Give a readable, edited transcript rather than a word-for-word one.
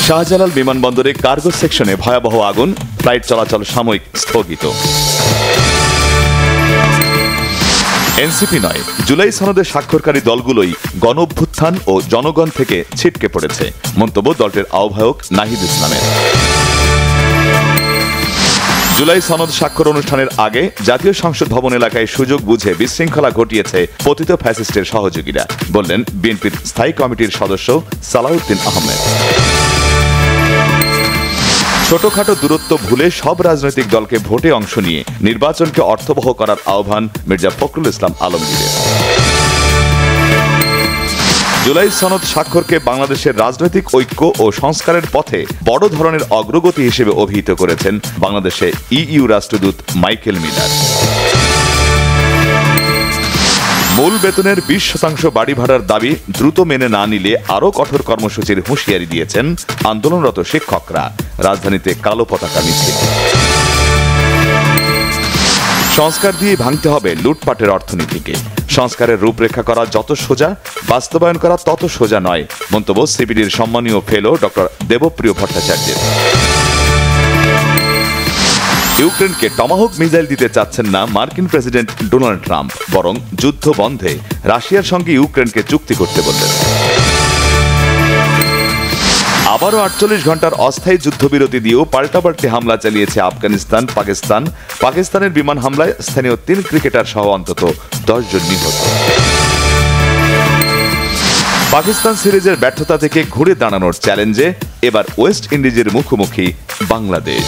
শাহজালাল বিমানবন্দরে কার্গো সেকশনে ভয়াবহ আগুন, ফ্লাইট চলাচল সাময়িক স্থগিত। এনসিপি নয়, জুলাই সনদে স্বাক্ষরকারী দলগুলোই গণঅভ্যুত্থান ও জনগণ থেকে ছিটকে পড়েছে, মন্তব্য দলটির আহ্বায়ক নাহিদ ইসলামের। জুলাই সনদ স্বাক্ষর অনুষ্ঠানের আগে জাতীয় সংসদ ভবন এলাকায় সুযোগ বুঝে বিশৃঙ্খলা ঘটিয়েছে পতিত ফ্যাসিস্টের সহযোগীরা, বললেন বিএনপির স্থায়ী কমিটির সদস্য সালাউদ্দিন আহমেদ। ছোটখাটো দূরত্ব ভুলে সব রাজনৈতিক দলকে ভোটে অংশ নিয়ে নির্বাচনকে অর্থবহ করার আহ্বান মির্জা ফখরুল ইসলাম আলমগীরের। জুলাই সনদ স্বাক্ষরকে বাংলাদেশের রাজনৈতিক ঐক্য ও সংস্কারের পথে বড় ধরনের অগ্রগতি হিসেবে অভিহিত করেছেন বাংলাদেশে ইইউ রাষ্ট্রদূত মাইকেল মিলার। মূল বেতনের 20% বাড়ি ভাড়ার দাবি দ্রুত মেনে না নিলে আরও কঠোর কর্মসূচির হুঁশিয়ারি দিয়েছেন আন্দোলনরত শিক্ষকরা। রাজধানীতে কালো পতাকা মিছিল। সংস্কার দিয়ে ভাঙতে হবে লুটপাটের অর্থনীতিকে। সংস্কারের রূপরেখা করা যত সোজা, বাস্তবায়ন করা তত সোজা নয়, মন্তব্য সিপিডির সম্মানীয় ফেলো ডক্টর দেবপ্রিয় ভট্টাচার্যের। ইউক্রেনকে টমাহক মিসাইল দিতে চাচ্ছেন না মার্কিন প্রেসিডেন্ট ডোনাল্ড ট্রাম্প, বরং যুদ্ধ বন্ধে রাশিয়ার সঙ্গে ইউক্রেনকে চুক্তি করতে বললেন। আবারও 48 ঘন্টার অস্থায়ী যুদ্ধবিরতি দিয়েও পাল্টাপাল্টি হামলা চালিয়েছে আফগানিস্তান। পাকিস্তানের বিমান হামলায় স্থানীয় 3 ক্রিকেটার সহ অন্তত 10 জন নিহত। পাকিস্তান সিরিজের ব্যর্থতা থেকে ঘুরে দাঁড়ানোর চ্যালেঞ্জে এবার ওয়েস্ট ইন্ডিজের মুখোমুখি বাংলাদেশ।